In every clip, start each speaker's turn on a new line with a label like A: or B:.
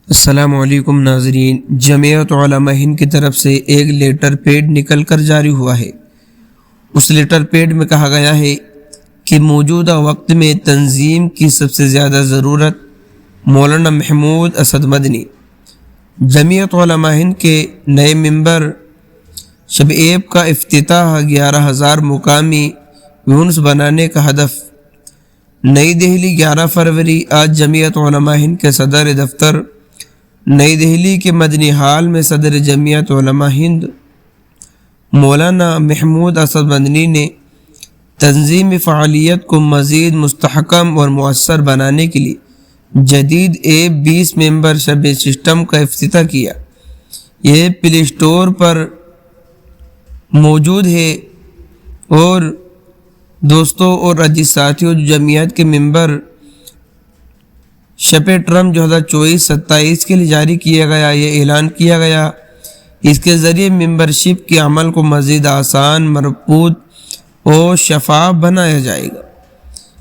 A: السلام علیکم ناظرین، جمعیت علماء ہند کی طرف سے ایک لیٹر پیڈ نکل کر جاری ہوا ہے۔ اس لیٹر پیڈ میں کہا گیا ہے کہ موجودہ وقت میں تنظیم کی سب سے زیادہ ضرورت مولانا محمود اسد مدنی۔ جمعیت علماء ہند کے نئے ممبر شب ایب کا افتتاح 11,000 مقامی یونٹس بنانے کا ہدف۔ نئی دہلی، 11 فروری۔ آج جمعیت علماء ہند کے صدر دفتر نئی دہلی کے مدنی ہال میں صدر جمعیت علماء ہند مولانا محمود اسد مدنی نے تنظیمی فعالیت کو مزید مستحکم اور مؤثر بنانے کے لیے جدید ایپ 20 ممبر شب سسٹم کا افتتاح کیا۔ یہ پلے اسٹور پر موجود ہے اور دوستوں اور عزیز ساتھیوں، جمعیت کے ممبر شپ ٹرم 2024-27 کے لیے جاری کیا گیا، یہ اعلان کیا گیا۔ اس کے ذریعے ممبرشپ کے عمل کو مزید آسان، مربوط اور شفاف بنایا جائے گا۔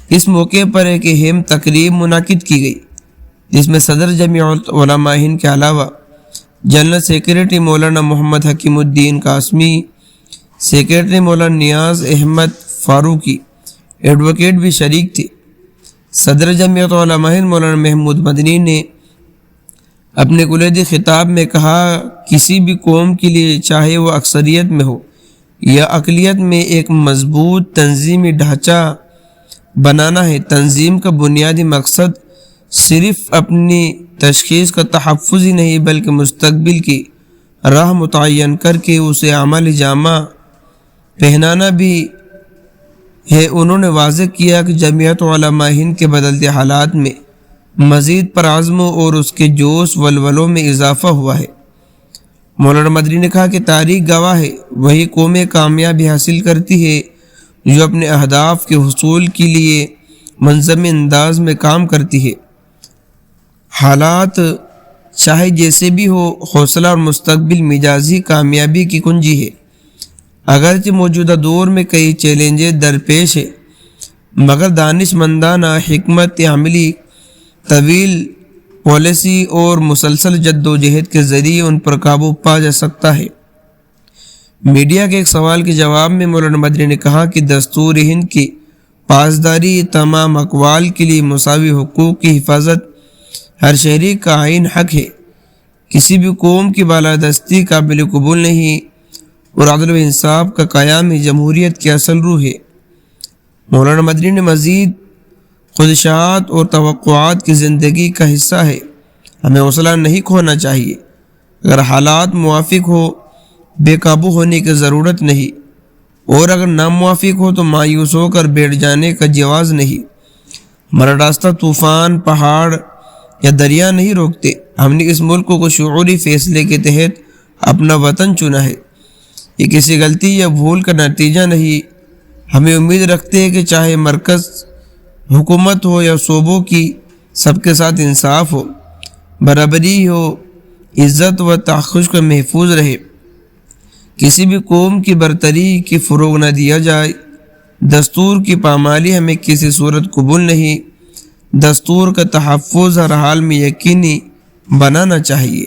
A: اس موقع پر ایک اہم تقریب منعقد کی گئی جس میں صدر جمعیت علماء ہند کے علاوہ جنرل سیکریٹری مولانا محمد حکیم الدین قاسمی، سیکریٹری مولانا نیاز احمد فاروقی، ایڈوکیٹ بھی شریک تھے۔ صدر جمعیت علماء ہند مولانا محمود مدنی نے اپنے کلیدی خطاب میں کہا، کسی بھی قوم کے لیے، چاہے وہ اکثریت میں ہو یا اقلیت میں، ایک مضبوط تنظیمی ڈھانچہ بنانا ہے۔ تنظیم کا بنیادی مقصد صرف اپنی تشخیص کا تحفظ ہی نہیں بلکہ مستقبل کی راہ متعین کر کے اسے عملی جامہ پہنانا بھی ہے۔ انہوں نے واضح کیا کہ جمعیت علماء ہند کے بدلتے حالات میں مزید پرعزم اور اس کے جوش ولولوں میں اضافہ ہوا ہے۔ مولانا مدنی نے کہا کہ تاریخ گواہ ہے، وہی قومیں کامیابی حاصل کرتی ہے جو اپنے اہداف کے حصول کے لیے منظم انداز میں کام کرتی ہے۔ حالات چاہے جیسے بھی ہو، حوصلہ اور مستقبل مزاجی کامیابی کی کنجی ہے۔ اگرچہ موجودہ دور میں کئی چیلنجز درپیش ہیں، مگر دانش مندانہ حکمت عملی، طویل پالیسی اور مسلسل جد و جہد کے ذریعے ان پر قابو پا جا سکتا ہے۔ میڈیا کے ایک سوال کے جواب میں مولانا مدنی نے کہا کہ دستور ہند کی پاسداری تمام اقوال کے لیے مساوی حقوق کی حفاظت ہر شہری کا آئین حق ہے۔ کسی بھی قوم کی بالادستی قابل قبول نہیں اور عدل و انصاف کا قیام ہی جمہوریت کی اصل روح ہے۔ مولانا مدنی نے مزید خدشات اور توقعات کی زندگی کا حصہ ہے، ہمیں حوصلہ نہیں کھونا چاہیے۔ اگر حالات موافق ہو، بے قابو ہونے کی ضرورت نہیں، اور اگر ناموافق ہو تو مایوس ہو کر بیٹھ جانے کا جواز نہیں۔ ہمارا راستہ طوفان، پہاڑ یا دریا نہیں روکتے۔ ہم نے اس ملک کو شعوری فیصلے کے تحت اپنا وطن چنا ہے، یہ کسی غلطی یا بھول کا نتیجہ نہیں۔ ہمیں امید رکھتے ہیں کہ چاہے مرکز حکومت ہو یا صوبوں کی، سب کے ساتھ انصاف ہو، برابری ہو، عزت و تحفظ کو محفوظ رہے، کسی بھی قوم کی برتری کی فروغ نہ دیا جائے۔ دستور کی پامالی ہمیں کسی صورت قبول نہیں، دستور کا تحفظ ہر حال میں یقینی بنانا چاہیے۔